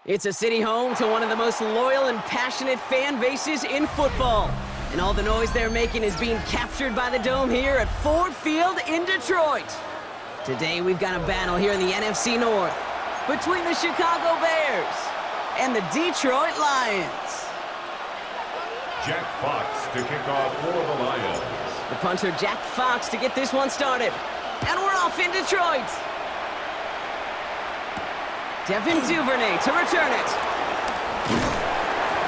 It's a city home to one of the most loyal and passionate fan bases in football. And all the noise they're making is being captured by the Dome here at Ford Field in Detroit. Today we've got a battle here in the NFC North between the Chicago Bears and the Detroit Lions. Jack Fox to kick off for the Lions. The punter Jack Fox to get this one started. And we're off in Detroit. Devin Duvernay to return it.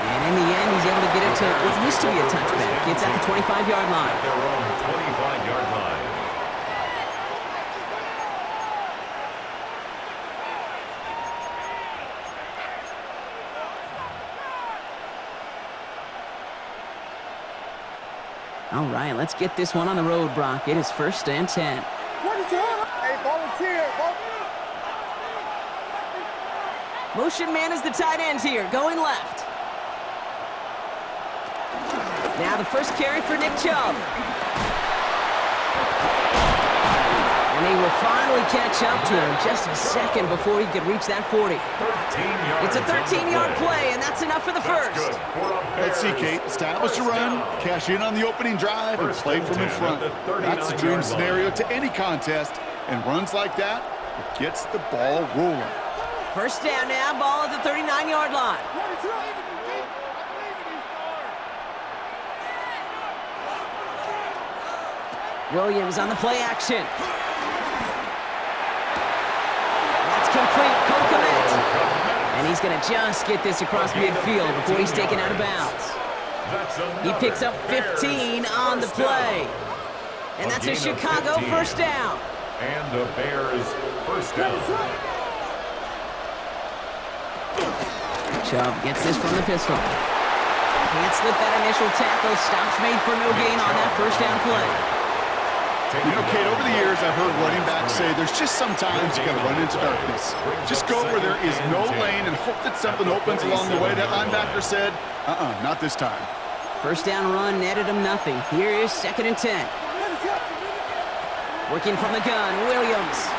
And in the end, he's able to get it to what used to be a touchback. It's at the 25-yard line. At their own 25-yard line. All right, let's get this one on the road, Brock. It is 1st and 10. What is that? Hey, volunteer. Motion man is the tight end here, going left. Now the first carry for Nick Chubb. And he will finally catch up to him just a second before he could reach that 40. It's a 13-yard play, and that's enough for the first. Let's see, Kate. Establish a run, cash in on the opening drive, and play from in front. That's the dream scenario to any contest, and runs like that, it gets the ball rolling. First down now, ball at the 39-yard line. Williams on the play action. That's complete, Cole Kmet. And he's going to just get this across midfield before he's taken out of bounds. He picks up 15 on the play. And that's a Chicago first down. And the Bears first down. Chubb gets this from the pistol. Can't slip that initial tackle. Stops made for no gain on that first down play. You know, Kate, over the years, I've heard running backs say there's just sometimes you got to run into darkness. Just go where there is no lane and hope that something opens along the way. That linebacker said, not this time. First down run netted him nothing. Here is 2nd and 10. Working from the gun, Williams.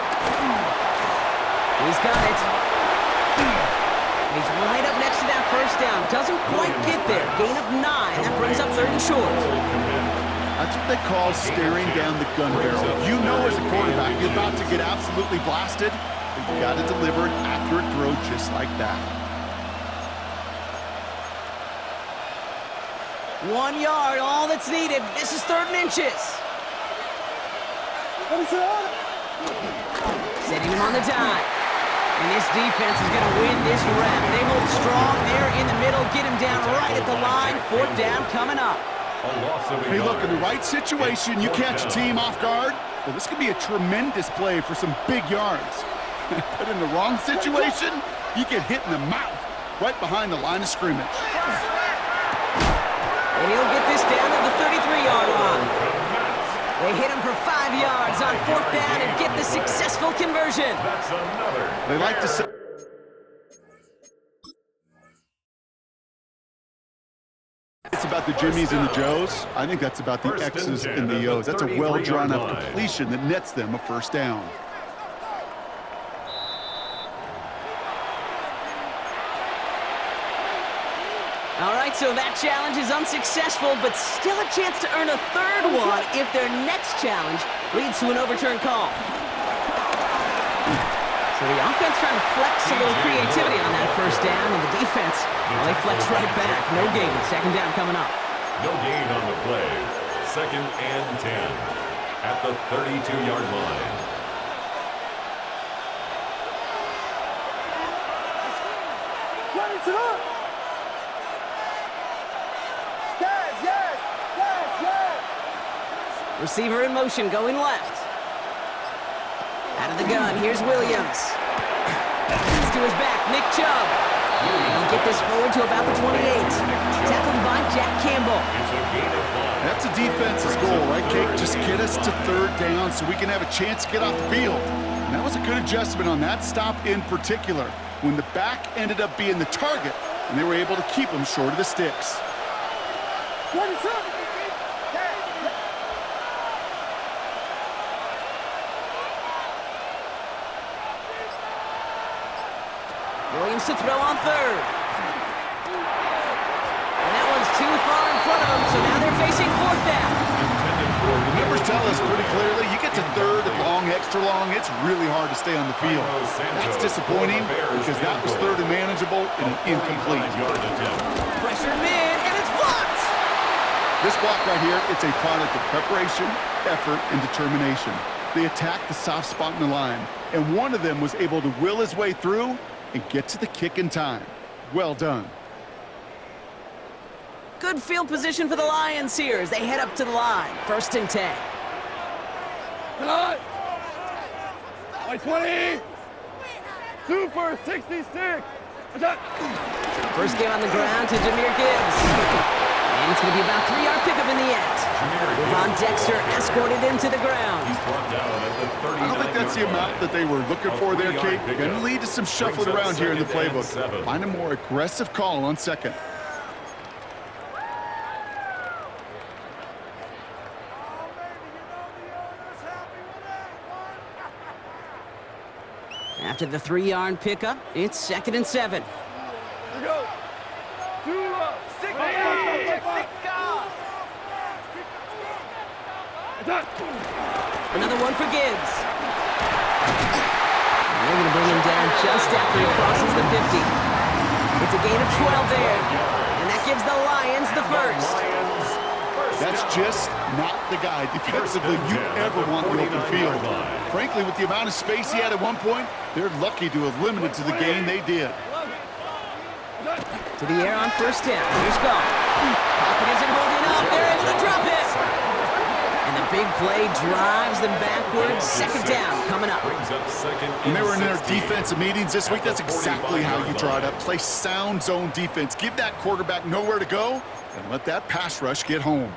He's got it. He's right up next to that first down. Doesn't quite get there. Gain of 9. That brings up 3rd and short. That's what they call staring down the gun barrel. You know as a quarterback, you're about to get absolutely blasted, but you got to deliver an accurate throw just like that. 1 yard, all that's needed. This is 3rd and inches. Setting him on the dive. And this defense is going to win this rep. They hold strong there in the middle, get him down right at the line. 4th down coming up. Hey, look, in the right situation, you catch a team off guard. Well, this could be a tremendous play for some big yards. But in the wrong situation, you get hit in the mouth right behind the line of scrimmage. And he'll get this down to the 33-yard line. They hit him for 5 yards on 4th down and get the successful conversion. They like to say... It's about the Jimmies and the Joes. I think that's about the X's and the O's. That's a well-drawn-up completion that nets them a 1st down. All right, so that challenge is unsuccessful, but still a chance to earn a 3rd one if their next challenge leads to an overturned call. So the offense trying to flex a little creativity on that 1st down, and the defense, well, they flex right back. No gain. 2nd down coming up. No gain on the play. 2nd and 10 at the 32-yard line. Raise it up! Receiver in motion, going left. Out of the gun, here's Williams. It's to his back, Nick Chubb. And he'll get this forward to about the 28. Tackled by Jack Campbell. That's a defense's goal, right, Kate? Just get us to 3rd down so we can have a chance to get off the field. And that was a good adjustment on that stop in particular, when the back ended up being the target, and they were able to keep him short of the sticks. What is up? Williams to throw on 3rd. And that one's too far in front of them, so now they're facing 4th down. The numbers tell us pretty clearly, you get to 3rd and long, extra long, it's really hard to stay on the field. That's disappointing because that was 3rd and manageable and an incomplete. Pressure mid, and it's blocked! This block right here, it's a product of preparation, effort, and determination. They attacked the soft spot in the line, and one of them was able to will his way through and get to the kick in time. Well done. Good field position for the Lions here as they head up to the line. 1st and 10. By 20! Super 66! First game on the ground to Jahmyr Gibbs. And it's going to be about 3-yard pickup in the end. Ron Dexter escorted him to the ground. I don't think that's the amount that they were looking for there, Kate. Going to lead to some shuffling around here in the playbook. Find a more aggressive call on 2nd. After the 3-yard pickup, it's 2nd and 7. Here we go. Another one for Gibbs. And they're going to bring him down just after he crosses the 50. It's a gain of 12 there. And that gives the Lions the 1st. That's just not the guy defensively you ever want in the open field. Frankly, with the amount of space he had at one point, they're lucky to have limited to the gain they did. To the air on 1st down. Here's Goff. Pocket isn't holding up. They're able to drop it. And the big play drives them backwards. 2nd down coming up. When they were in their defensive meetings this week, that's exactly how you draw it up. Play sound zone defense. Give that quarterback nowhere to go and let that pass rush get home.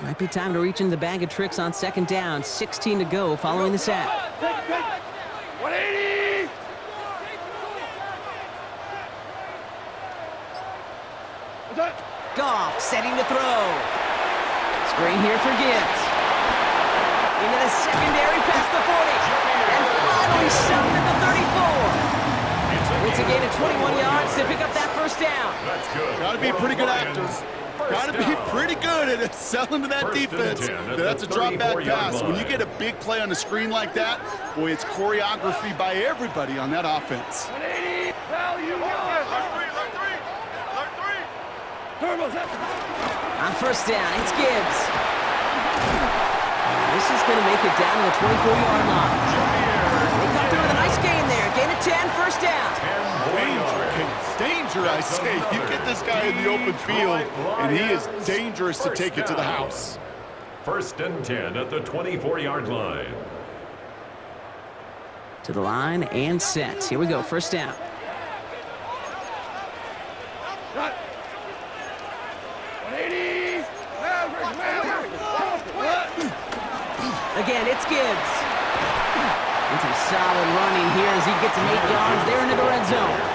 Might be time to reach in the bag of tricks on 2nd down. 16 to go following the sack. 180! Goff setting to throw. Screen here for Gibbs. Into the secondary past the 40. And finally stopped at the 34. It's a gain of 21 yards to pick up that 1st down. That's good. Got to be a pretty good actor. Got to be pretty good at selling to that defense. That's a drop back pass. When you get a big play on the screen like that, boy, it's choreography by everybody on that offense. 180. Now you got it. Turbos up. On first down, it's Gibbs. This is going to make it down to the 24-yard line. They come through with a nice gain there. Gain of 10, first down. Danger, I say. You get this guy in the open field, and he is dangerous to take it to the house. First and 10 at the 24-yard line. To the line and set. Here we go, first down. Right. 180. Maverick. Again, it's Gibbs. And some solid running here as he gets him 8 yards there into the red zone.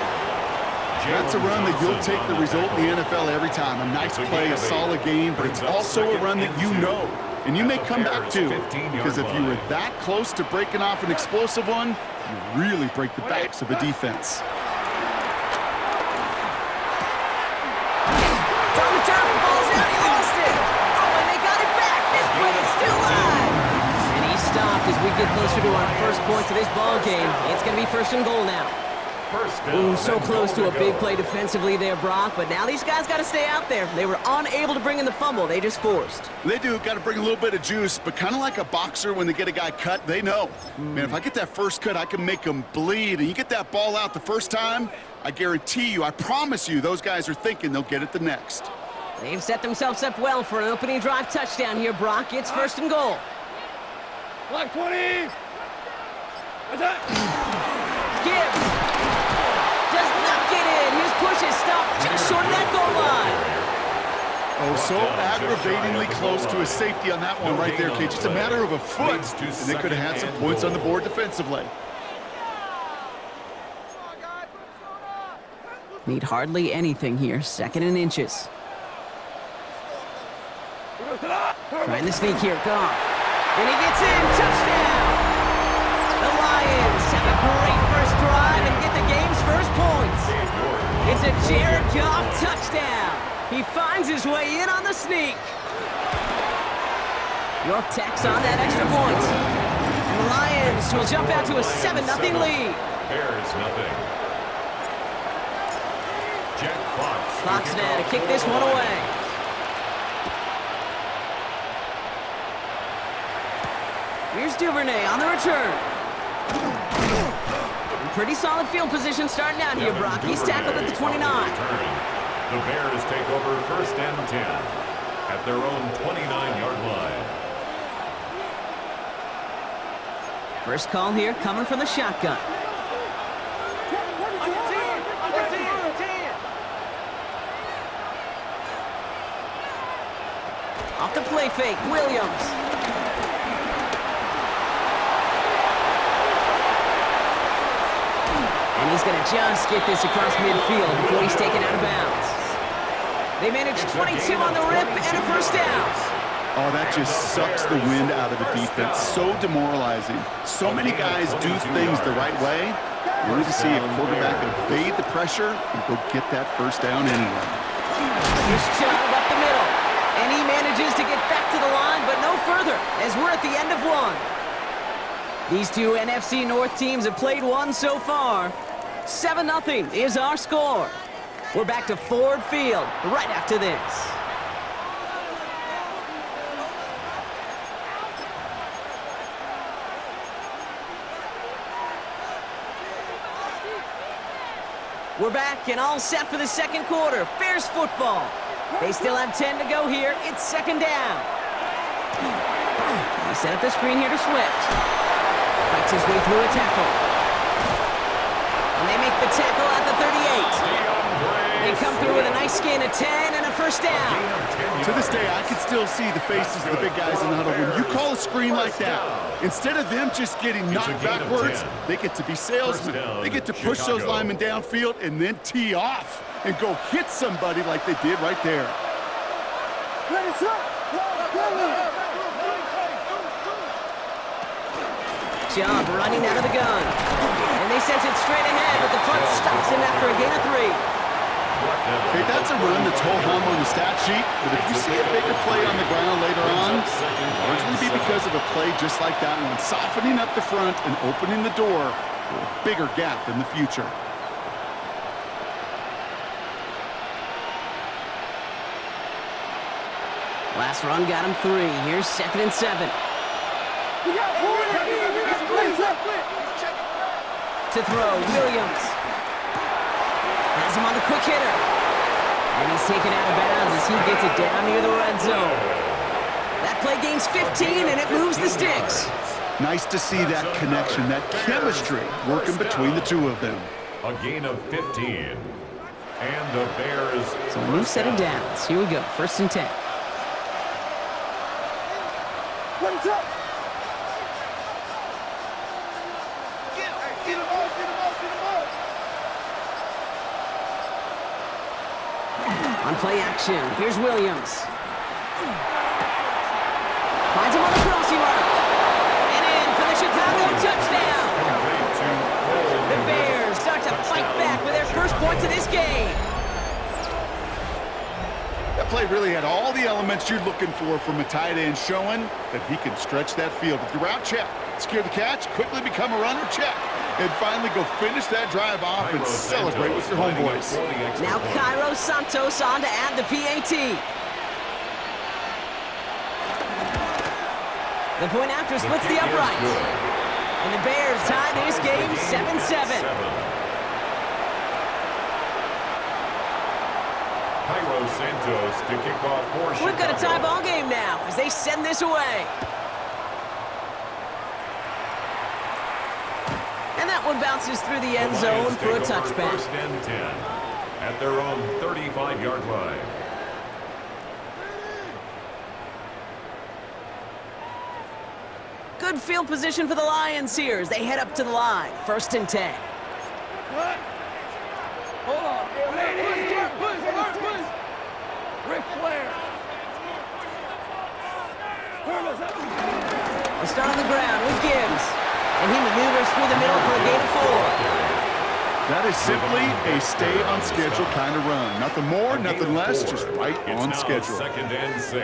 That's a run that you'll take the result in the NFL every time. A nice play, a solid game, but it's also a run that you know, and you may come back to. Because if you were that close to breaking off an explosive one, you really break the backs of a defense. From the turf, ball's out, he lost it. Oh, and they got it back. This play is still live. And he stopped as we get closer to our first points of this ball game. It's going to be first and goal now. Ooh, so close to a big play defensively there, Brock, but now these guys got to stay out there. They were unable to bring in the fumble. They just forced. They do. Got to bring a little bit of juice, but kind of like a boxer when they get a guy cut, they know. Man, if I get that first cut, I can make them bleed. And you get that ball out the first time, I guarantee you, I promise you, those guys are thinking they'll get it the next. They've set themselves up well for an opening drive touchdown here, Brock. It's first and goal. Block 20. Attack. Gibbs does not get in. His push is stopped just short of that goal line. Oh, so aggravatingly close to a safety on that one right there, Cage. It's a matter of a foot, and they could have had some points on the board defensively. Need hardly anything here. Second and inches. Trying to sneak here. Goff. And he gets in. Touchdown. The Lions have a great first drive and get the game's first points. It's a Jared Goff touchdown. He finds his way in on the sneak. York tacks on that extra point. And the Lions will jump out to a 7-0 lead. Bears nothing. Jack Fox. Fox now to kick this one away. Here's Duvernay on the return. Pretty solid field position starting out here, Brock. He's tackled at the 29. The Bears take over first and 10 at their own 29-yard line. First call here coming from the shotgun. Off the play fake, Williams. And he's going to just get this across midfield before he's taken out of bounds. They managed 22 on the rip and a first down. Oh, that just sucks the wind out of the defense. So demoralizing. So many guys do things the right way. You need to see a quarterback evade the pressure and go get that first down anyway. Here's Chubb up the middle. And he manages to get back to the line, but no further, as we're at the end of one. These two NFC North teams have played one so far. 7-0 is our score. We're back to Ford Field right after this. We're back and all set for the second quarter. Bears football. They still have 10 to go here. It's second down. They set up the screen here to Swift. Fights his way through a tackle. And they make the tackle at the 38. They come through with a nice gain of 10 and a first down. To this day, I can still see the faces of the big guys in the huddle. When you call a screen like that, instead of them just getting knocked backwards, they get to be salesmen. They get to push those linemen downfield and then tee off and go hit somebody like they did right there. Job running out of the gun. And they sent it straight ahead, but the front stops him after a gain of 3. Okay, that's a run that's ho-hum on the stat sheet, but if you see a bigger play on the ground later on, largely be because of a play just like that one, softening up the front and opening the door for a bigger gap in the future. Last run got him 3. Here's 2nd and 7. To throw, Williams. Has him on the quick hitter. And he's taken out of bounds as he gets it down near the red zone. That play gains 15, and it moves the sticks. Nice to see that connection, that chemistry working between the two of them. A gain of 15. And the Bears. So a new set of downs. Here we go, 1st and 10. What's up? On play action, here's Williams. Finds him on the crossing mark. And in for the Chicago touchdown. The Bears start to fight back with their first points of this game. That play really had all the elements you're looking for from a tight end, showing that he can stretch that field. With your route check, secure the catch, quickly become a runner, check. And finally go finish that drive off and celebrate with your homeboys. Now Cairo Santos on to add the PAT. The point after splits the uprights. And the Bears tie this game 7-7. Cairo Santos to kick off for Chicago. We've got a tie ball game now as they send this away. And that one bounces through the end zone for a touchback. 1st and 10 at their own 35-yard line. Good field position for the Lions here as they head up to the line. 1st and 10. What? Hold on. Ric Flair. Turtles up. We'll start on the ground with Gibbs. And he maneuvers through the middle for a gain of 4. That is simply a stay-on-schedule kind of run. Nothing more, nothing less, just right on schedule. 2nd and 6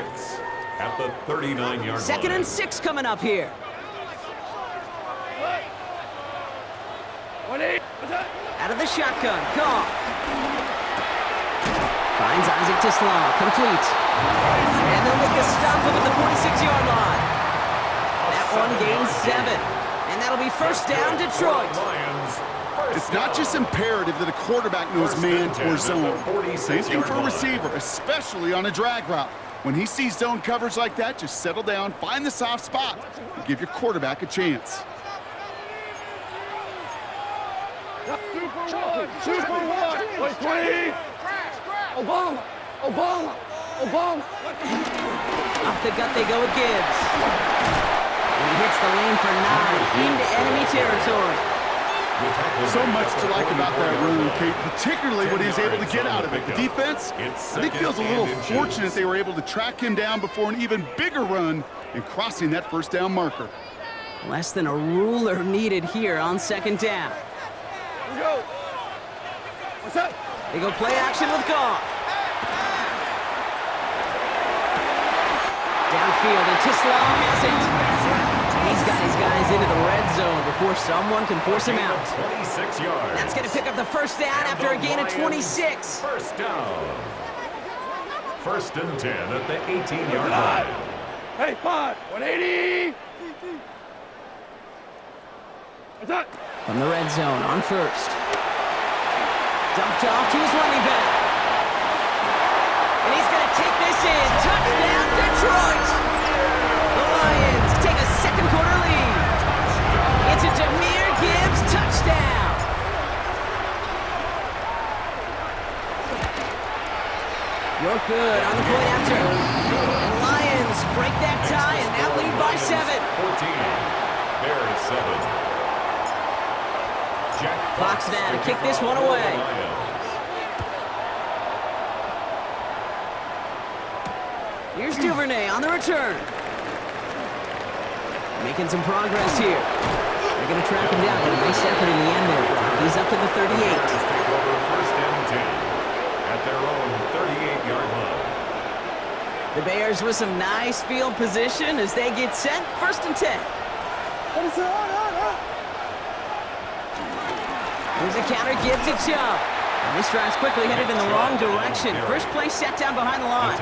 at the 39-yard line. 2nd and 6 coming up here. Out of the shotgun, Goff. Finds Isaac Tislan, complete. And they'll make a stop up at the 46-yard line. That one gains 7. And that'll be 1st down, Detroit. It's not just imperative that a quarterback knows man or zone. Same thing for a receiver, especially on a drag route. When he sees zone coverage like that, just settle down, find the soft spot, and give your quarterback a chance. Super one. Wait, 20. Obama. Off the gut they go with Gibbs. And he hits the lane for 9 into enemy territory. So much to like about that run, Kate, particularly what he's able to get out of it. The defense, I think, feels a little fortunate they were able to track him down before an even bigger run and crossing that 1st down marker. Less than a ruler needed here on 2nd down. Here we go. What's up? They go play action with Goff. Downfield, and Tislan has it. He's got his guys into the red zone before someone can force him out. 26 yards. That's going to pick up the 1st down after a gain of 26. 1st down. 1st and 10 at the 18-yard line. Hey, 180. What's up? From the red zone on 1st. Dumped off to his running back. And he's going to take this in. Touchdown, Detroit! The Lions take a 2nd quarter lead. It's a Jahmyr Gibbs touchdown. You're good on the point after. And Lions break that tie and now lead by 7. 14. Bears 7. Fox now to kick this one away. Here's Duvernay on the return. Making some progress here. They're going to track him down. But a nice effort in the end there, Brock. He's up to the 38. Take over 1st and 10 at The Bears with some nice field position as they get set. 1st and 10. There's a counter give to Chubb. And this drive's quickly headed in the wrong direction. First play set down behind the line.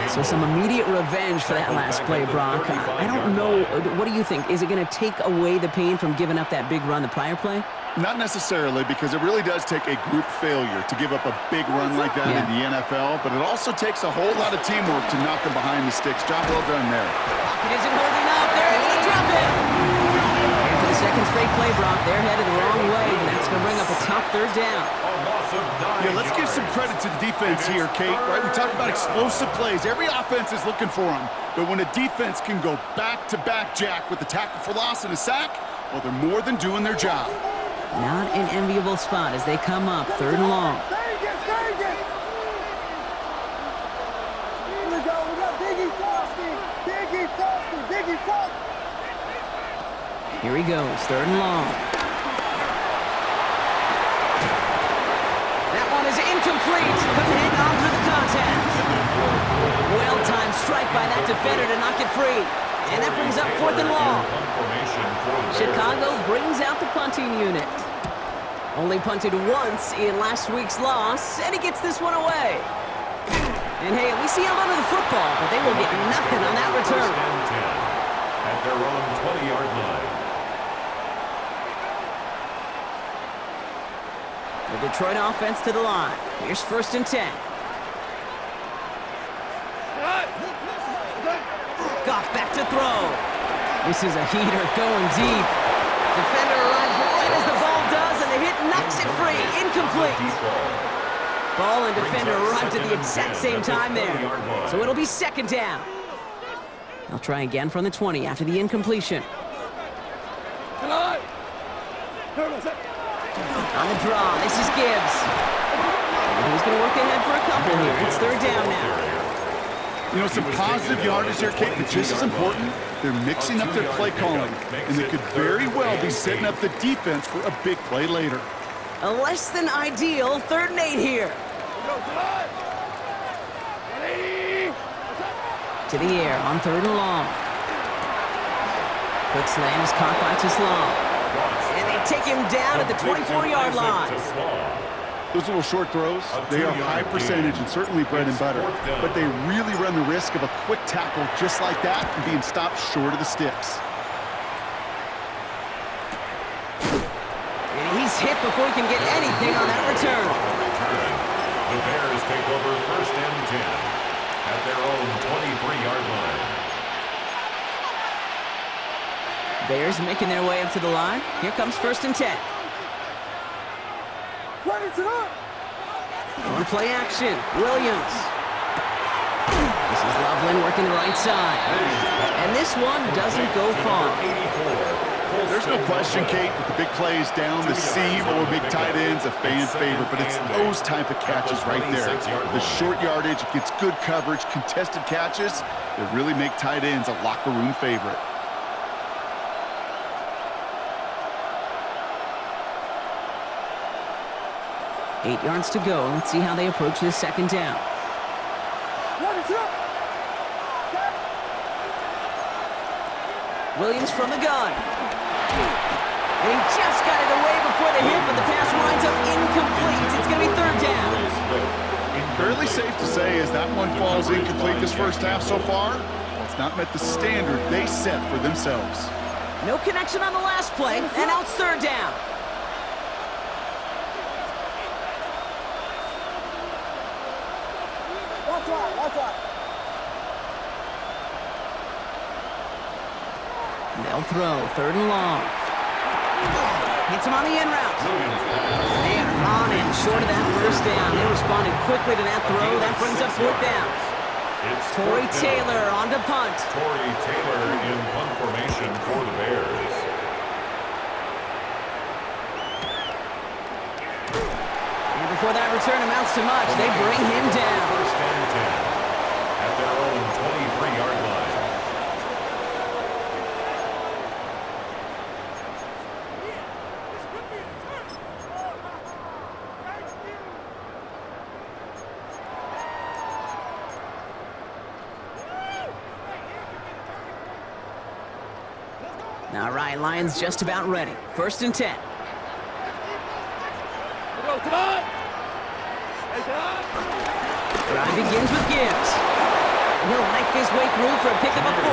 So some immediate revenge for that last play, Brock. I don't know. What do you think? Is it going to take away the pain from giving up that big run the prior play? Not necessarily, because it really does take a group failure to give up a big run like that in the NFL, but it also takes a whole lot of teamwork to knock them behind the sticks. Job well done there. Pocket isn't holding up. They're able to drop it. And for the second straight play, Brock, they're headed the wrong way, and that's going to bring up a tough 3rd down. Yeah, let's give some credit to the defense here, Kate. Right? We talk about explosive plays. Every offense is looking for them, but when a defense can go back-to-back, Jack, with the tackle for loss and a sack, well, they're more than doing their job. Not an enviable spot as they come up 3rd and long. Here he goes, 3rd and long. That one is incomplete. Couldn't hang on through the contact. Well-timed strike by that defender to knock it free. And that brings up 4th and long. Chicago brings out the punting unit. Only punted once in last week's loss, and he gets this one away. And hey, at least he held onto the football, but they will get nothing on that return. At their own 20-yard line. The Detroit offense to the line. Here's 1st and 10. Goff back to throw. This is a heater going deep. Defender arrives right as the ball does, and the hit knocks it free. Incomplete. Ball and defender arrived at the exact same time there. So it'll be 2nd down. They'll try again from the 20 after the incompletion. On the draw, this is Gibbs. And he's going to work ahead for a couple here. It's 3rd down now. You know, some positive yardage there, Kate, but just as important, they're mixing up their play calling, and they could very well be setting up the defense for a big play later. A less than ideal 3rd and 8 here. To the air on 3rd and long. Quick slant is caught by Teslam. And they take him down at the 24-yard line. Those little short throws, they are high percentage and certainly bread and butter, but they really run the risk of a quick tackle just like that and being stopped short of the sticks. And he's hit before he can get anything on that return. The Bears take over 1st and 10 at their own 23-yard line. Bears making their way up to the line. Here comes 1st and 10. On play action, Williams. This is Loveland working the right side. And this one doesn't go far. There's no question, Kate, that the big plays down the seam or big tight ends a fan favorite, but it's those type of catches right there. The short yardage, it gets good coverage, contested catches that really make tight ends a locker room favorite. Eight yards to go. Let's see how they approach this 2nd down. Williams from the gun. And he just got it away before the hit, but the pass winds up incomplete. It's going to be 3rd down. Fairly safe to say as that one falls incomplete this first half so far, it's not met the standard they set for themselves. No connection on the last play, and now it's 3rd down. They'll throw 3rd and long. Hits him on the in route. They are on in short of that 1st down. They responded quickly to that throw. That brings up 4th down. Torrey Taylor on to punt. Torrey Taylor in punt formation for the Bears. And before that return amounts to much, they bring him down. 1st and 10 at their own 23-yard line. All right, Lions just about ready. 1st and 10. Come on! Hey, come on! Drive begins with Gibbs. And he'll knife his way through for a pick of a 4.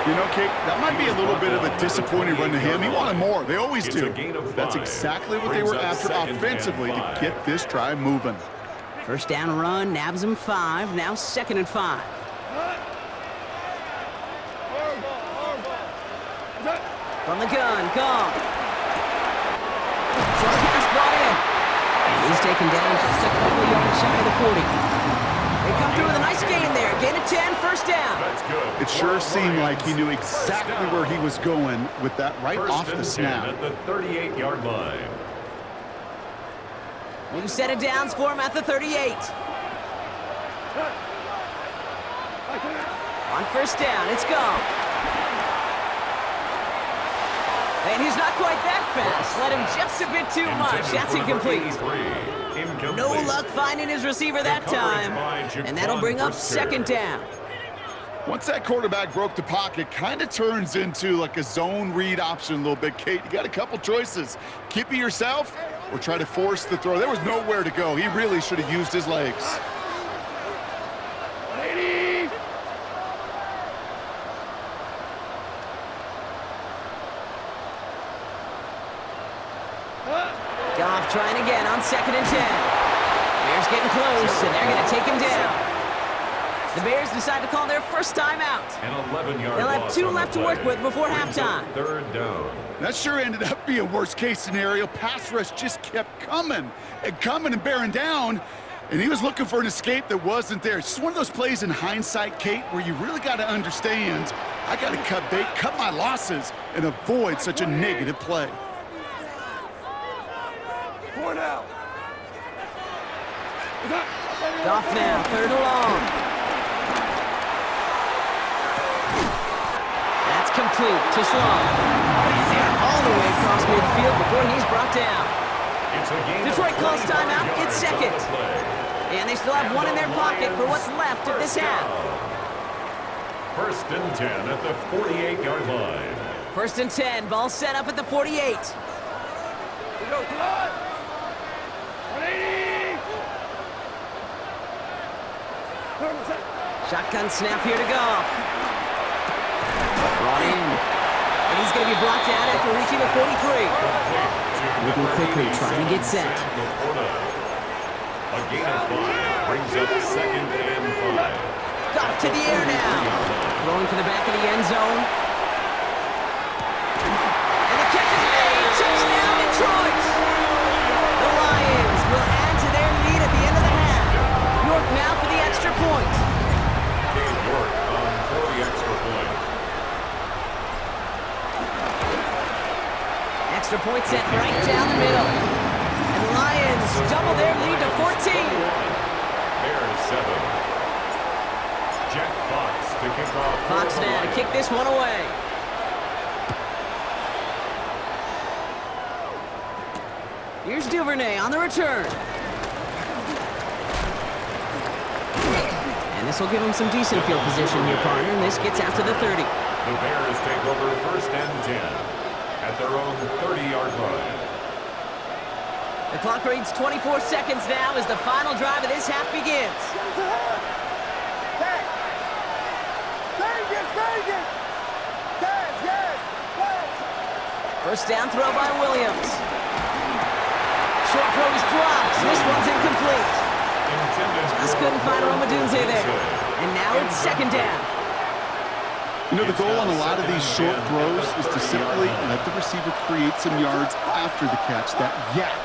You know, Kate, that might be a little bit of a disappointing run to him. He wanted more. They always It's do. a gain of That's 5. exactly what they Brings were up after 2nd and offensively to 5. get this drive moving. 1st down run, nabs him 5. Now 2nd and 5. From the gun, Goff. Short pass brought in. And he's taken down just a couple yards shy of the 40. They come through with a nice gain there. Gain of 10, 1st down. That's good. It sure seemed like he knew exactly where he was going with that right off the 1st and 10 snap. at the 38-yard line. New set of downs for him at the 38. On 1st down, it's Goff. And he's not quite that fast. Let him just a bit too much. That's incomplete. No luck finding his receiver that time. And that'll bring up 2nd down. Once that quarterback broke the pocket, kind of turns into like a zone read option a little bit, Kate. You got a couple choices. Keep it yourself or try to force the throw. There was nowhere to go. He really should have used his legs. 180! Goff trying again on 2nd and 10. Bears getting close, and they're going to take him down. The Bears decide to call their 1st time out. An 11-yard They'll have loss 2 on the left to play. work with before Brings up halftime. 3rd down. That sure ended up being worst-case scenario. Pass rush just kept coming and bearing down, and he was looking for an escape that wasn't there. It's just one of those plays in hindsight, Kate, where you really got to understand, I got to cut bait, cut my losses, and avoid such a negative play. 4 now. Goff now, 3rd and long. That's complete to Sloan. And they're all the way across midfield before he's brought down. It's a gain of Detroit calls 25 timeout. It's yards on 2nd. the play. And they still have 1 in their pocket for what's left of this half. 1st and 10 at the 48-yard line. 1st and 10, ball set up at the 48. Here we go, come on! 180! Shotgun snap here to Goff. Brought in. And he's going to be brought down after reaching the 43. Moving quickly, trying to get set. A gain of 5 brings up 2nd and 5. Goff to the air now. Throwing for the back of the end zone. And the catch is made. Touchdown, Detroit. The Lions will add to their lead at the end of the half. York now for the extra point. York on for the extra point. Extra point set right down the middle. And the Lions double their lead to 14. Bears 7. Jack Fox to kick off. Fox now to kick this one away. Here's Duvernay on the return. And this will give him some decent field position here, partner. And this gets out to the 30. The Bears take over 1st and 10 at their own 30-yard line. The clock reads 24 seconds now as the final drive of this half begins. First down throw by Williams. Short throw is dropped. This one's incomplete. Just couldn't find Romadunze there. And now it's 2nd down. You know, the goal on a lot of these short throws is to simply let the receiver create some yards after the catch, that yak.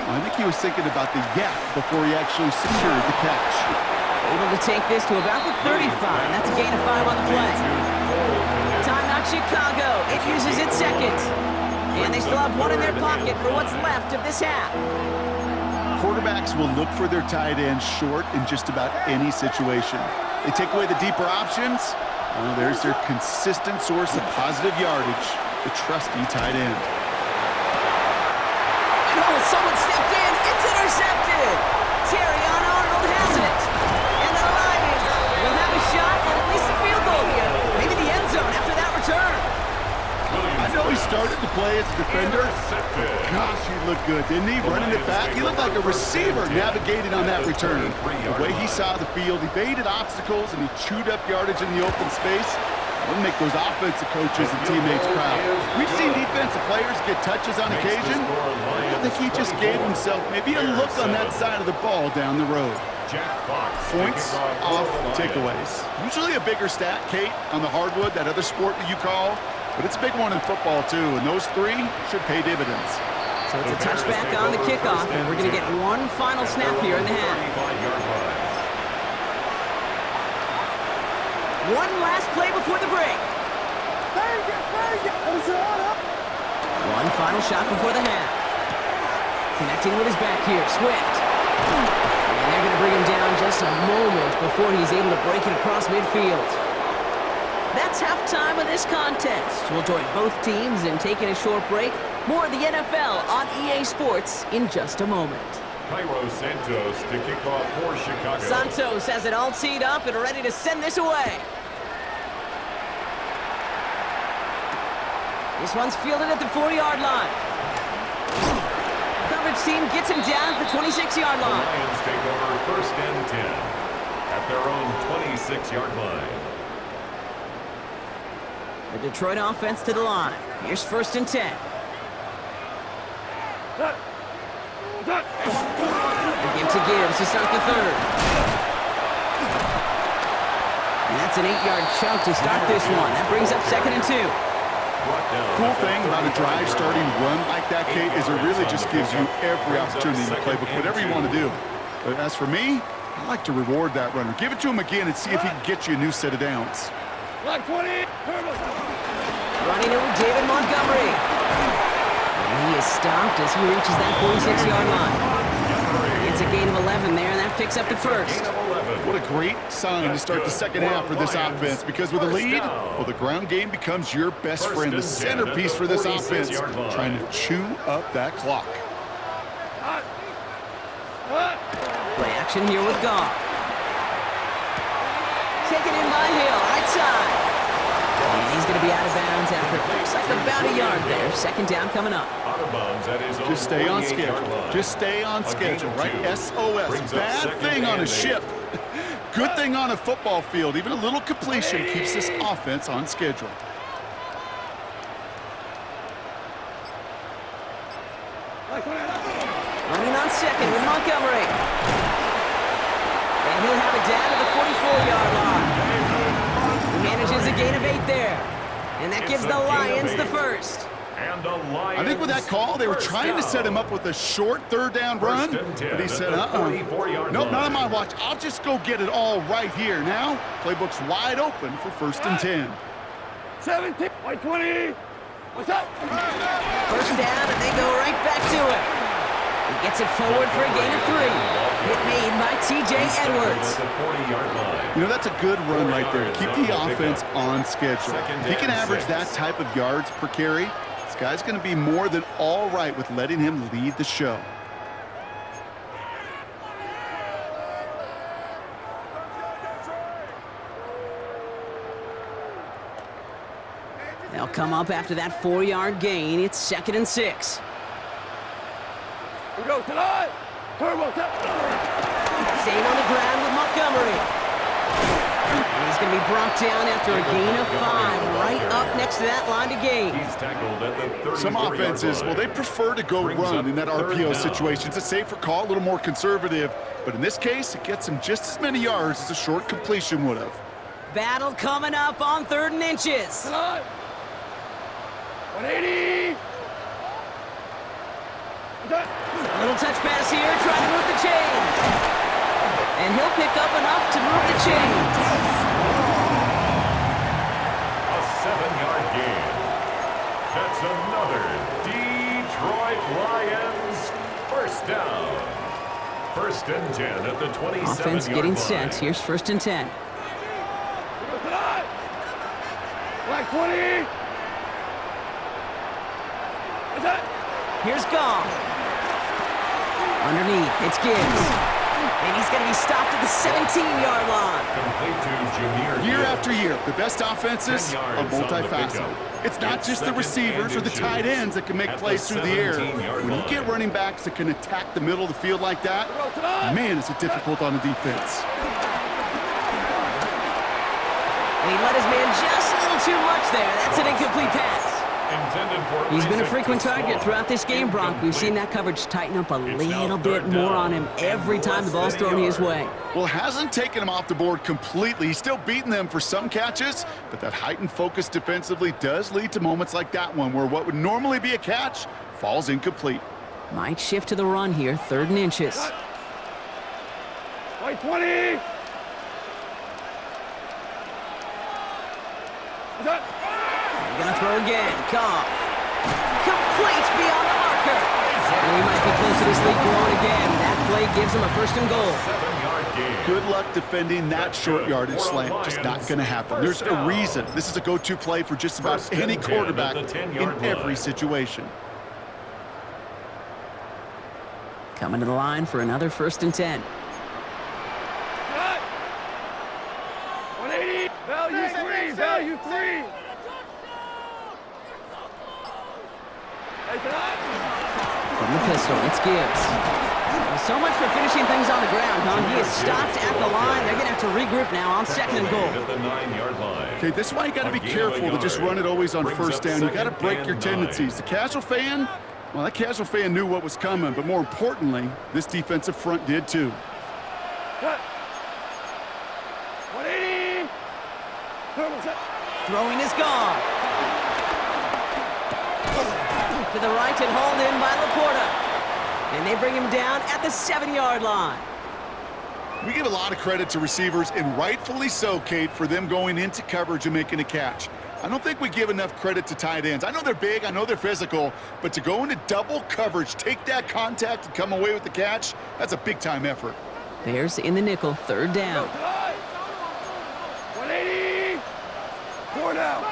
I think he was thinking about the yak before he actually secured the catch. Able to take this to about the 35. That's a gain of 5 on the play. Timeout Chicago. It uses its 2nd. And they still have 1 in their pocket for what's left of this half. Quarterbacks will look for their tight end short in just about any situation. They take away the deeper options. Well, there's their consistent source of positive yardage, the trusty tight end. And oh, someone stepped in. It's intercepted. Terrion Arnold has it. And the Lions will have a shot at least a field goal here. Maybe the end zone after that return. play as a defender. Gosh, he looked good, didn't he? Running it back, he looked like a receiver navigating on that return. The way he saw the field, he evaded obstacles, and he chewed up yardage in the open space. It'll make those offensive coaches and teammates proud. We've seen defensive players get touches on occasion. I think he just gave himself maybe a look on that side of the ball down the road. Points off takeaways. Usually a bigger stat, Kate, on the hardwood, that other sport that you call, but it's a big one in football too, and those three should pay dividends. So it's a touchback on the kickoff, and we're going to get one final snap here in the half. One last play before the break. One final shot before the half. Connecting with his back here, Swift. And they're going to bring him down just a moment before he's able to break it across midfield. That's halftime of this contest. We'll join both teams in taking a short break. More of the NFL on EA Sports in just a moment. Cairo Santos to kick off for Chicago. Santos has it all teed up and ready to send this away. This one's fielded at the 4-yard line. Coverage team gets him down at the 26-yard line. The Lions take over first and 10 at their own 26-yard line. The Detroit offense to the line. Here's first and 10. The give to Gibbs to start the third. And that's an 8-yard chunk to start this one. That brings up second and 2. Cool thing about a drive starting run like that, Kate, is it really just gives you every opportunity in the playbook, whatever you want to do. But as for me, I like to reward that runner. Give it to him again and see if he can get you a new set of downs. Like 20. Running it with David Montgomery. And he is stopped as he reaches that 46-yard line. It's a gain of 11 there, and that picks up the first. What a great sign to start the second half for this offense, because with a lead, well, the ground game becomes your best friend, the centerpiece for this offense, trying to chew up that clock. Play action here with Goff. Taken in by Hill, right side. And he's going to be out of bounds after it looks like about a yard there. Second down coming up. Just stay on schedule. Just stay on schedule, right? SOS. Bad thing on a ship. Good thing on a football field. Even a little completion keeps this offense on schedule. Running on second with Montgomery. And he'll have it down to the 44-yard line. He manages a gain of 8 there. And that gives the Lions the first. I think with that call, they were trying to set him up with a short third down run, but he said, nope, not on my watch. I'll just go get it all right here. Now, playbook's wide open for first and 10. 17, 20. What's up? First down, and they go right back to it. He gets it forward for a gain of 3. Hit made by T.J. Edwards. You know, that's a good run right there to keep the offense on schedule. If he can average that type of yards per carry, this guy's going to be more than all right with letting him lead the show. They'll come up after that 4-yard gain. It's second and 6. We go tonight. Turbo. Staying on the ground with Montgomery. And he's going to be brought down after a gain of 5, right up next to that line to gain. Some offenses, well, they prefer to go run in that RPO situation. It's a safer call, a little more conservative. But in this case, it gets him just as many yards as a short completion would have. Battle coming up on 3rd and inches. Tonight. 180. A little touch pass here, trying to move the chains. And he'll pick up enough to move the chains. A 7-yard gain. That's another Detroit Lions first down. First and 10 at the 27-yard line. Offense getting set. Here's first and 10. Black 20. What's that? Here's Goff. Underneath, it's Gibbs. And he's going to be stopped at the 17-yard line. Complete to Jameer. Year after year, the best offenses 10 are yards on the multifaceted. pickup. It's not It's just the second receivers or and the tight inches ends that can make at plays the through the air. 17-yard When you line. get running backs that can attack the middle of the field like that, man, is it difficult on the defense. And he let his man just a little too much there. That's an incomplete pass. He's been a frequent target throughout this game, Bronk. We've seen that coverage tighten up a little bit more on him every time the ball's thrown his way. Well, it hasn't taken him off the board completely. He's still beating them for some catches, but that heightened focus defensively does lead to moments like that one where what would normally be a catch falls incomplete. Might shift to the run here, 3rd and inches. White 20. Gonna throw again. Goff. Complete beyond the marker. And he might be close to this lead growing again. That play gives him a 1st and goal. 7-yard gain. Good luck defending that short yardage slant. Just not going to happen. There's a reason. This is a go-to play for just about any quarterback in every situation. Coming to the line for another 1st and 10. 180. Value 3. Value 3. From the pistol, it's Gibbs. So much for finishing things on the ground, huh? He is stopped at the line. They're going to have to regroup now on 2nd and goal. At the 9-yard line. Okay, this is why you got to be careful to just run it always on 1st down. You got to break your tendencies. The casual fan, well, that casual fan knew what was coming, but more importantly, this defensive front did too. 180. Throwing is gone. To the right and hauled in by Laporta. And they bring him down at the 7-yard line. We give a lot of credit to receivers, and rightfully so, Kate, for them going into coverage and making a catch. I don't think we give enough credit to tight ends. I know they're big, I know they're physical, but to go into double coverage, take that contact, and come away with the catch, that's a big-time effort. Bears in the nickel, 3rd down. 180. 4 down.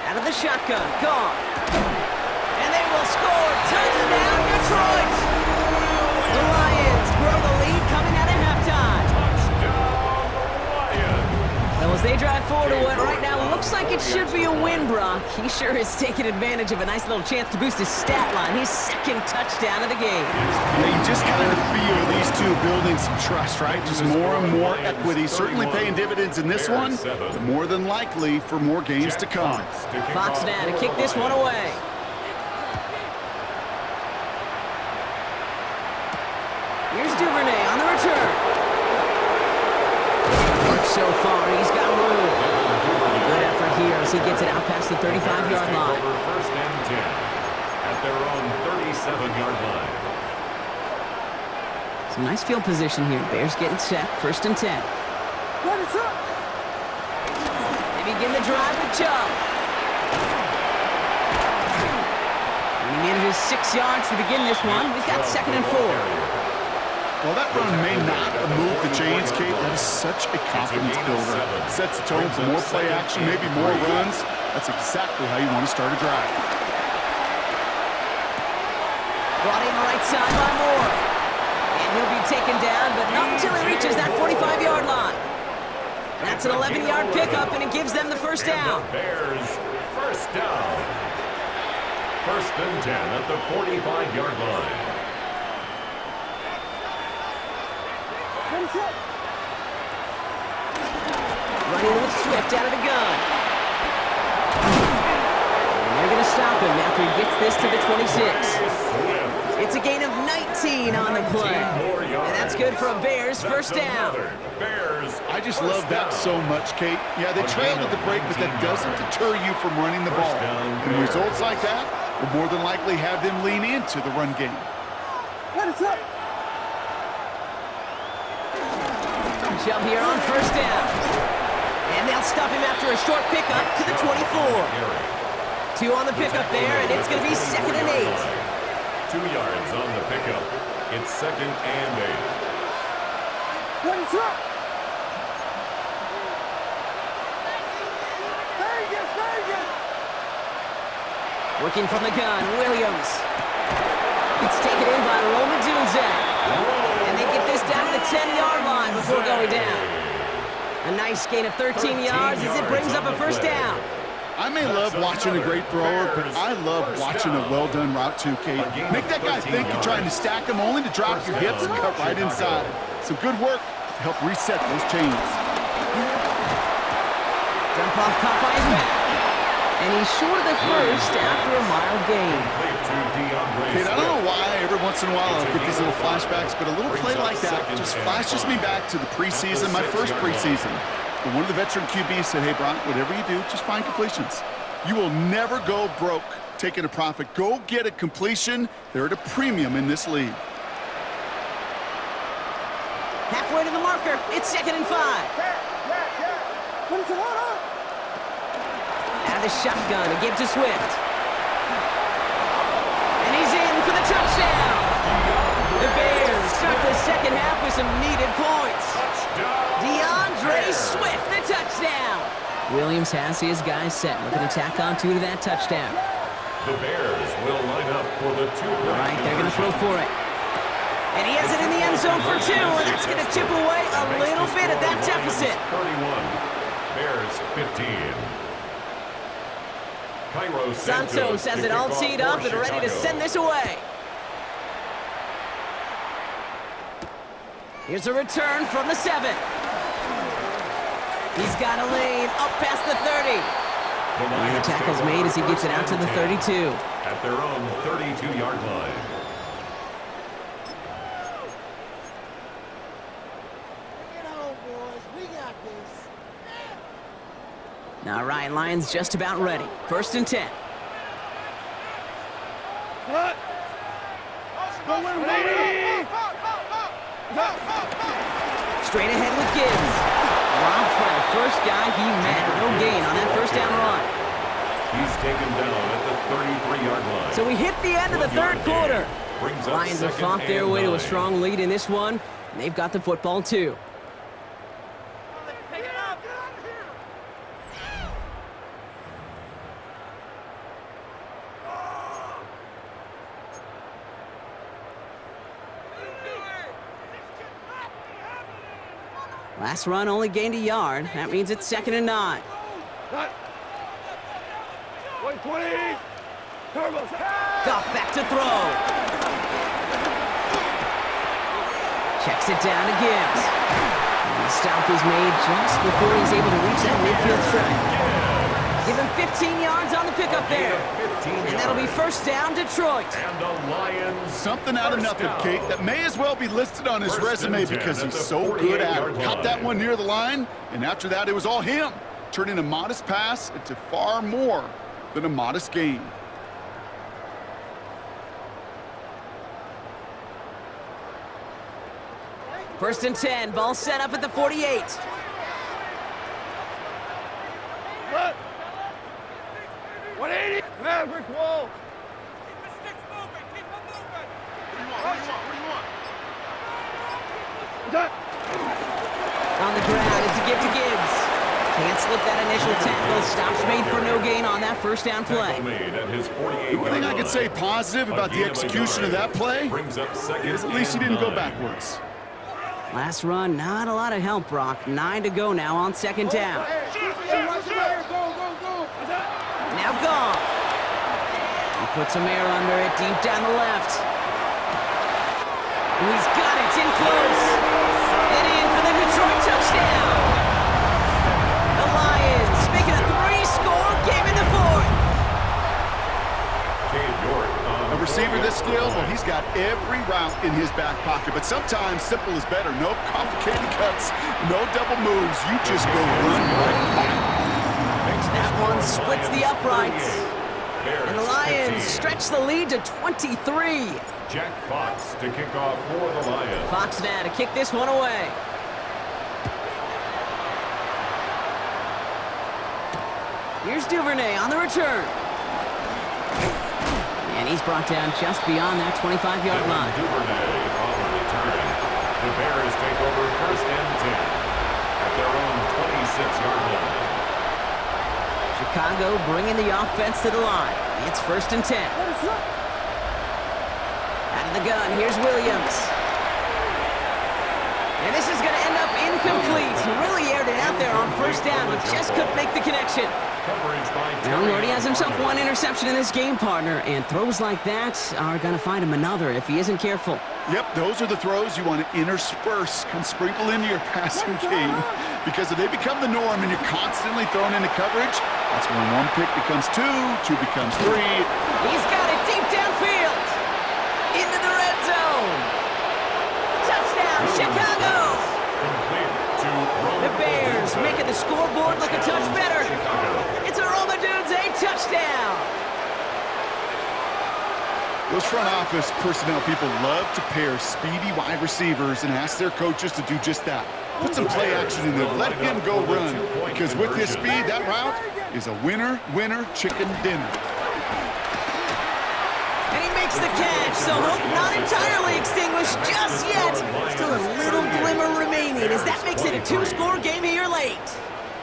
Out of the shotgun, gone. And they will score. Touchdown, Detroit! The Lions grow the lead coming out of halftime. Well, as they drive forward to what right now looks like it should be a win, Brock. He sure is taking advantage of a nice little chance to boost his stat line. His 2nd touchdown of the game. Yeah, you just kind of feel these two building some trust, right? Just more and more equity. Certainly paying dividends in this one, but more than likely for more games to come. Fox now to kick this one away. Here's Duvernay on the return. So far, he's got room. And a good effort here as he gets it out past the 35-yard line. 1st and 10 at their own 37-yard line. Some nice field position here. Bears getting set. 1st and 10. They begin the drive with Chubb. And he manages 6 yards to begin this one. We've got 2nd and 4. Well, that run may not have moved the chains, Kate. That is such a confidence builder. Sets the tone for more play action, maybe more runs. That's exactly how you want to start a drive. Brought in right side by Moore. And he'll be taken down, but not until he reaches that 45-yard line. That's an 11-yard pickup, and it gives them the 1st down. Bears 1st down. 1st and 10 at the 45-yard line. Running with Swift out of the gun. And they're going to stop him after he gets this to the 26. It's a gain of 19 on the play. And that's good for a Bears 1st down. I just love that so much, Kate. Yeah, they trailed at the break, but that doesn't deter you from running the ball. And results like that will more than likely have them lean into the run game. Chubb here on 1st down. And they'll stop him after a short pickup to the 24. 2 on the pickup there, and it's going to be 2nd and 8. 2 yards on the pickup. It's 2nd and 8. Working from the gun, Williams. It's taken in by Roman Dunzak. And they get this down to the 10-yard line before going down. A nice gain of 13 yards as it brings up a first down. I may love watching a great thrower, but I love watching a well-done route too, Kate. Make that guy think you're trying to stack him only to drop your hips and cut right inside. Some good work to help reset those chains. Dump off caught by his back. And he's short of the first after a mild gain. Kate, I don't know why every once in a while I'll get these little flashbacks, but a little play like that just flashes me back to the preseason, my first preseason. But one of the veteran QBs said, hey, Brock, whatever you do, just find completions. You will never go broke taking a profit. Go get a completion. They're at a premium in this league. Halfway to the marker. It's 2nd and 5. Out of the shotgun, a give to Swift. And he's in for the touchdown. The Bears start the second half with some needed points. DeAndre Swift, the touchdown. Williams has his guys set, looking to tack on 2 to that touchdown. The Bears will line up for the 2. All right, they're going to throw for it. And he has it in the end zone for 2, and that's going to chip away a little bit at that deficit. 31, Bears 15. Cairo Santos has it all teed up and ready to send this away. Here's a return from the 7. He's got a lane up past the 30. And the tackle's made as he gets it out to the 32. At their own 32-yard line. Now Ryan Lyons just about ready. 1st and 10. Straight ahead with Gibbs. Robbed by the first guy he met. No gain on that first down run. He's taken down at the 33-yard line. So we hit the end of the 3rd quarter. Lions have fought their way to a strong lead in this one, and they've got the football too. Last run only gained a yard. That means it's 2nd and 9. Goff back to throw. Checks it down to Gibbs. And the stop is made just before he's able to reach that midfield strike. Give him 15 yards on the pickup there. And that'll be first down, Detroit. And the Lions. Something out of nothing, Kate, that may as well be listed on his resume because he's so good at it. Caught that one near the line, and after that, it was all him, turning a modest pass into far more than a modest gain. First and 10, ball set up at the 48. What? 180. Maverick wall. Keep the sticks moving. Keep them moving. What do you want? On the ground, it's a give to Gibbs. Can't slip that initial tackle. Stops made for no gain on that first down play. The one thing I could say positive about the execution of that play is at least he didn't go backwards. Last run, not a lot of help, Brock. 9 to go now on 2nd down. Now Goff. He puts some air under it, deep down the left. And he's got it, in close. And in for the Detroit touchdown. The Lions making a 3-score game in the 4th. A receiver this skilled, well, he's got every route in his back pocket, but sometimes simple is better. No complicated cuts, no double moves. You just go run right back. That one splits the uprights. And the Lions stretch the lead to 23. Jack Fox to kick off for the Lions. Fox now to kick this one away. Here's Duvernay on the return. And he's brought down just beyond that 25-yard line. Duvernay on the return. The Bears take over 1st and 10 at their own 26-yard line. Chicago bringing the offense to the line. It's 1st and 10. Out of the gun, here's Williams. And this is going to end up incomplete. He really aired it out there on first down, but just couldn't make the connection. Now he already has himself one interception in this game, partner, and throws like that are going to find him another if he isn't careful. Yep, those are the throws you want to intersperse and sprinkle into your passing game, because if they become the norm and you're constantly thrown into coverage, that's when one pick becomes two becomes three. He's got it deep downfield. Into the red zone. Touchdown, Chicago! The Bears making the scoreboard look a touch better. It's a Roma Dudes, a touchdown. Those front office personnel people love to pair speedy wide receivers and ask their coaches to do just that. Put some play action in there. Let him go run, because with his speed, that route is a winner, chicken dinner. And he makes the catch, so hope not entirely extinguished just yet. Still a little glimmer remaining as that makes it a two-score game here late.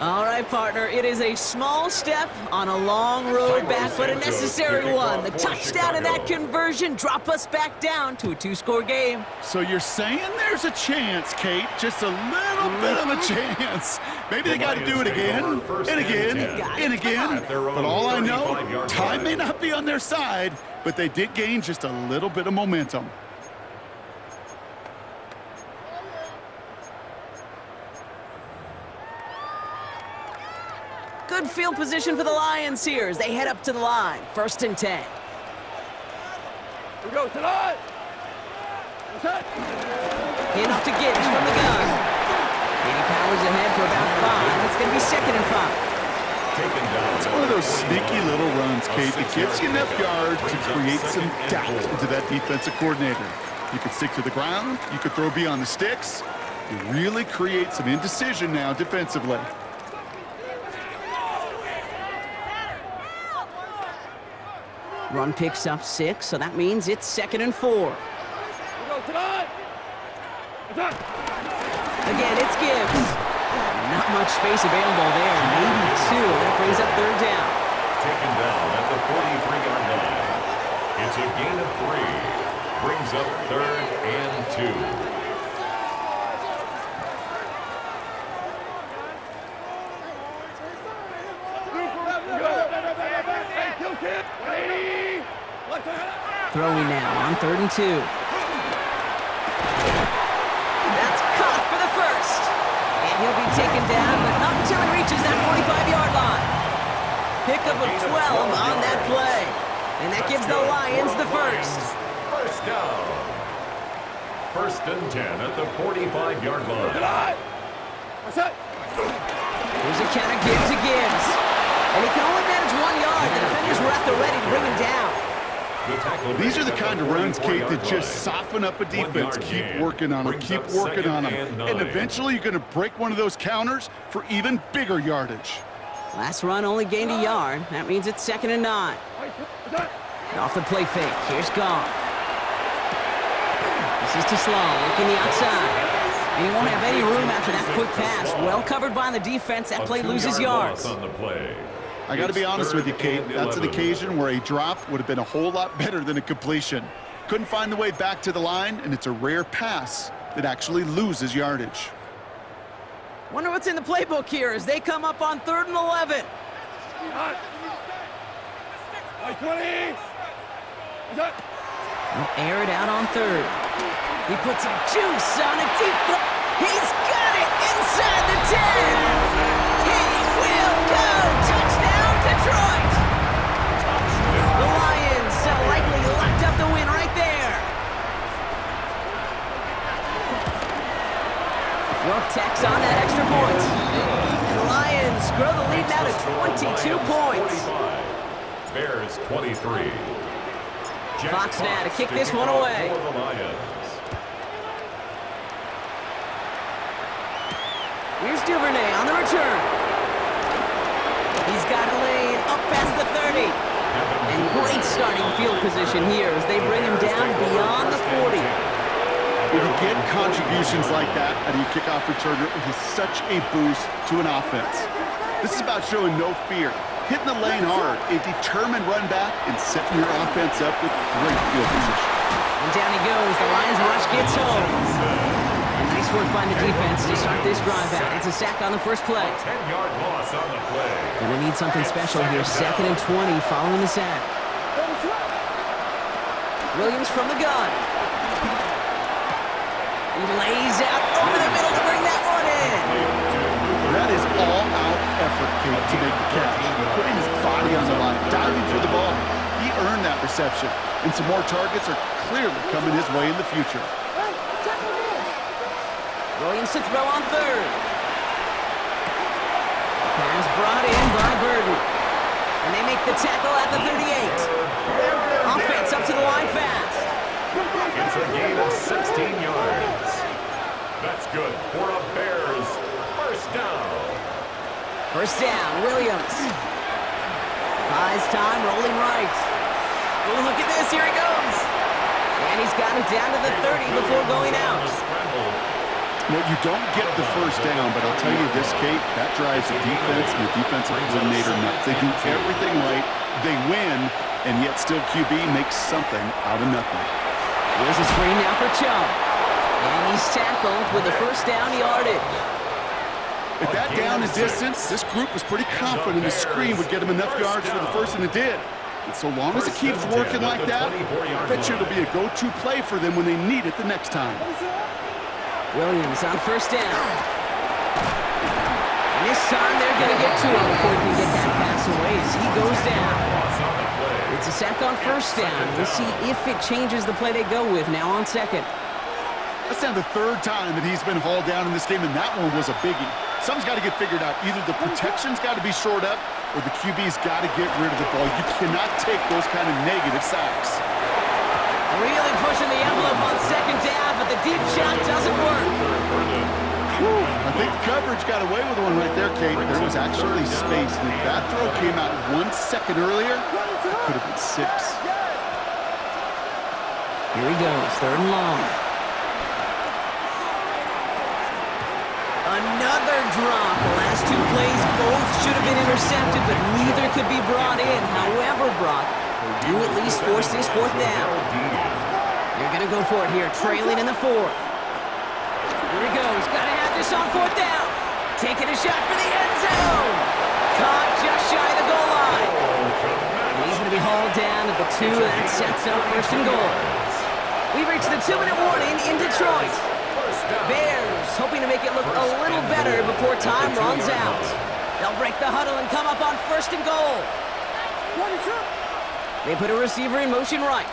All right, partner, it is a small step on a long road back, but a necessary one. The touchdown and that conversion drop us back down to a two-score game. So you're saying there's a chance, Kate, just a little bit of a chance. Maybe they got to do it again, and again, and again. But all I know, time may not be on their side, but they did gain just a little bit of momentum. Good field position for the Lions here as they head up to the line. 1st and 10. Here we go, tonight! Hand off to Gibbs from the gun. And he powers ahead for about 5. It's going to be 2nd and 5. It's one of those sneaky little runs, Kate, that gets you enough yards to create some doubt into that defensive coordinator. You could stick to the ground. You could throw beyond the sticks. You really create some indecision now defensively. Run picks up 6, so that means it's 2nd and 4. Again, it's Gibbs. Not much space available there. Maybe 2. That brings up 3rd down. Taken down at the 43-yard line. It's a gain of 3. Brings up 3rd and 2. Throwing now on 3rd and 2. That's caught for the first. And he'll be taken down, but not until he reaches that 45-yard line. Pickup of 12 on that play. And that gives the Lions the first. First down. 1st and 10 at the 45-yard line. Here's a count of Gibbs to Gibbs. And he can only manage 1 yard. The defenders were at the ready to bring him down. These are the kind of runs, Kate, that just soften up a defense. Keep working on them, keep working on them. And eventually you're going to break one of those counters for even bigger yardage. Last run only gained a yard. That means it's 2nd and 9. Off the play fake. Here's Goff. This is to Sloan, looking the outside. And he won't have any room after that quick pass. Well covered by the defense. That play loses yards. I got to be honest with you, Kate. That's an occasion where a drop would have been a whole lot better than a completion. Couldn't find the way back to the line, and it's a rare pass that actually loses yardage. Wonder what's in the playbook here as they come up on 3rd and 11. He'll air it out on 3rd. He puts some juice on a deep throw. He's got it inside the 10. He will go. Touchdown, Detroit. The Lions likely locked up the win right there. York tacks on that extra point. And the Lions grow the lead now to 22 points. Bears 23. Fox now to kick this one away. Here's Duvernay on the return. He's got a lane up past the 30. And great starting field position here as they bring him down beyond the 40. When you get contributions like that out of your kickoff returner, it is such a boost to an offense. This is about showing no fear, hitting the lane hard, a determined run back, and setting your offense up with great field position. And And down he goes. The Lions rush gets home. And nice work by the defense to start this drive out. It's a sack on the first play. 10-yard loss on the play. Gonna need something special here. 2nd and 20 following the sack. Williams from the gun. He lays out over the middle to bring that one in. That is all-out effort, Kate, to make the catch. Putting his body on the line, diving for the ball. He earned that reception, and some more targets are clearly coming his way in the future. Williams to throw on 3rd. Pass brought in by Burden. And they make the tackle at the 38. Offense up to the line fast. It's a gain of 16 yards. That's good for a Bears first down. First down, Williams. Buys time, rolling right. Oh, look at this, here he goes. And he's got it down to the 30 before going out. Well, you don't get the first down, but I'll tell you this, Kate, that drives the defense and the defensive coordinator nuts. They do everything right, they win, and yet still QB makes something out of nothing. Here's a screen now for Chubb. And he's tackled with the first down yardage. At that down and distance, this group was pretty confident the screen would get him enough yards for the first, and it did. And so long as it keeps working like that, I bet you it'll be a go-to play for them when they need it the next time. Williams on first down. And this time they're going to get to him before he can get that pass away as he goes down. It's a sack on first down. We'll see if it changes the play they go with now on 2nd. That's now the 3rd time that he's been hauled down in this game, and that one was a biggie. Something's got to get figured out. Either the protection's got to be shored up, or the QB's got to get rid of the ball. You cannot take those kind of negative sacks. Really pushing the envelope on 2nd down, but the deep shot doesn't work. I think the coverage got away with one right there, Kate. There was actually space, and if that throw came out 1 second earlier, it could have been 6. Here he goes, 3rd and long. Another drop. The last 2 plays both should have been intercepted, but neither could be brought in. However, Brock, they do at least force this 4th down. They're going to go for it here, trailing in the 4th. Here he goes. Got to have this on 4th down. Taking a shot for the end zone. Caught just shy of the goal line. And he's going to be hauled down at the 2. That sets up 1st and goal. We reach the 2-minute warning in Detroit. Bears hoping to make it look a little better before time runs out. They'll break the huddle and come up on 1st and goal. They put a receiver in motion right.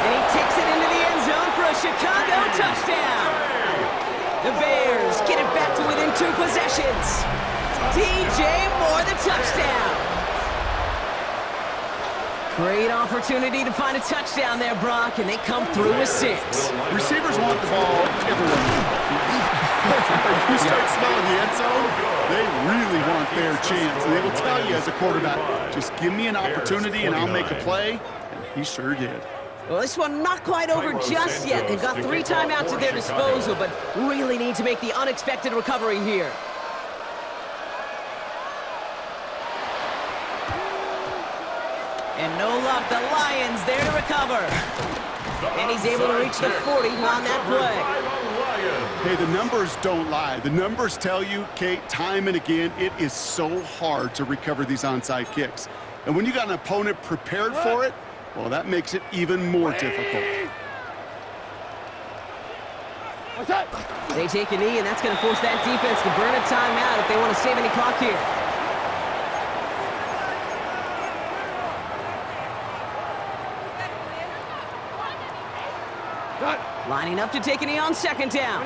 And he takes it into the end zone for a Chicago touchdown. The Bears get it back to within 2 possessions. DJ Moore, the touchdown. Great opportunity to find a touchdown there, Brock, and they come through with 6. Receivers want the ball everywhere. You start smelling the end zone, they really want their chance. And they will tell you as a quarterback, just give me an opportunity and I'll make a play. And he sure did. Well, this one not quite over just yet. They've got 3 timeouts at their disposal, but really need to make the unexpected recovery here. And no luck, the Lions there to recover. And he's able to reach the 40 on that play. Hey, the numbers don't lie. The numbers tell you, Kate, time and again, it is so hard to recover these onside kicks. And when you got an opponent prepared for it, well, that makes it even more difficult. They take a knee, and that's going to force that defense to burn a timeout if they want to save any clock here. Lining up to take a knee on 2nd down.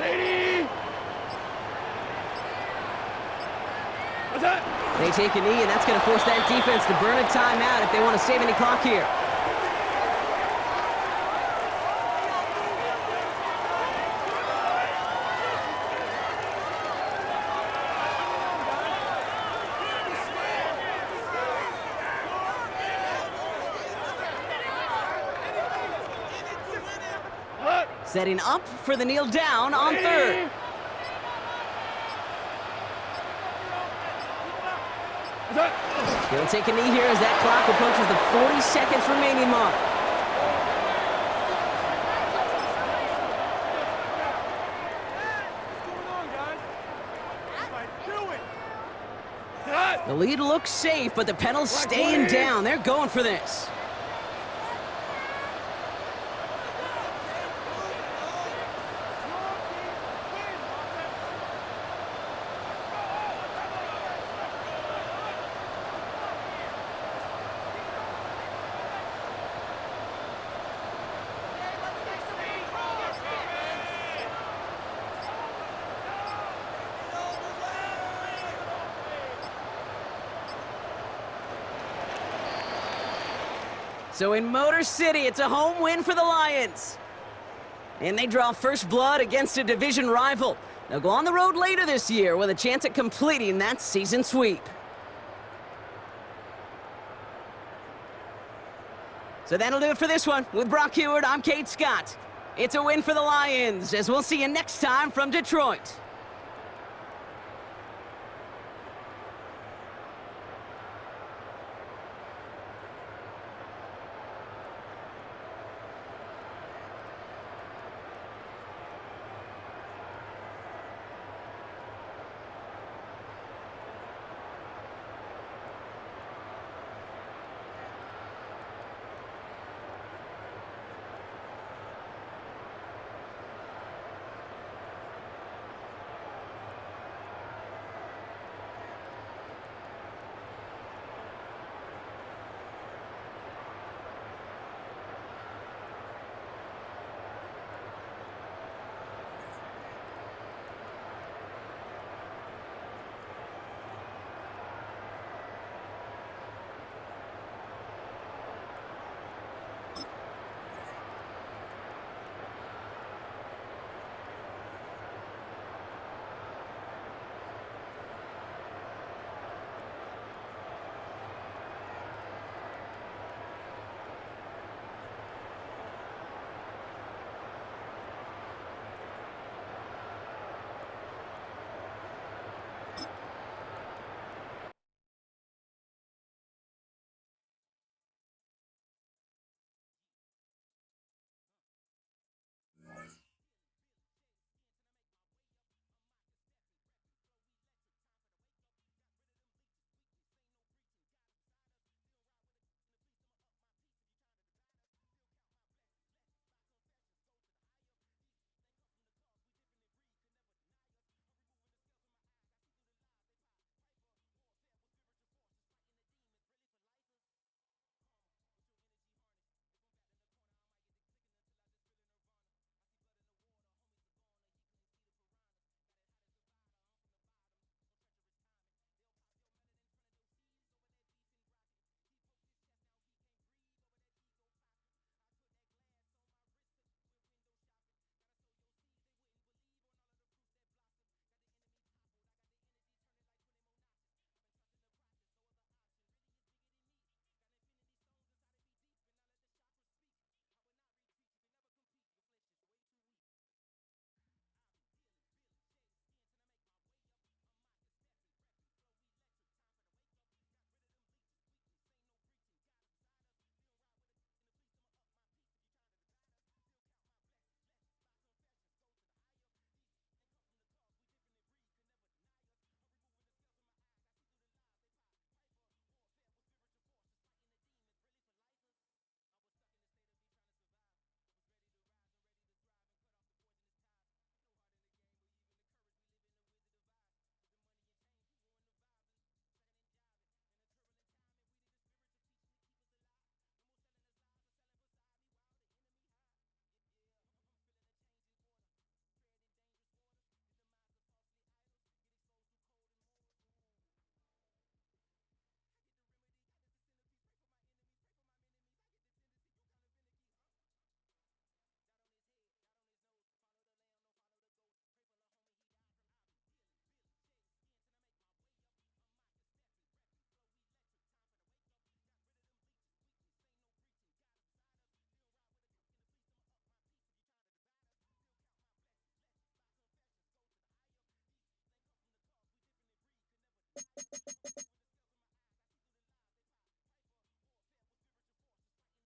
They take a knee, and that's going to force that defense to burn a timeout if they want to save any clock here. Setting up for the kneel down on 3rd. He'll take a knee here as that clock approaches the 40 seconds remaining mark. The lead looks safe, but the pedal's staying down. They're going for this. So in Motor City, it's a home win for the Lions. And they draw first blood against a division rival. They'll go on the road later this year with a chance at completing that season sweep. So that'll do it for this one. With Brock Heward, I'm Kate Scott. It's a win for the Lions, as we'll see you next time from Detroit.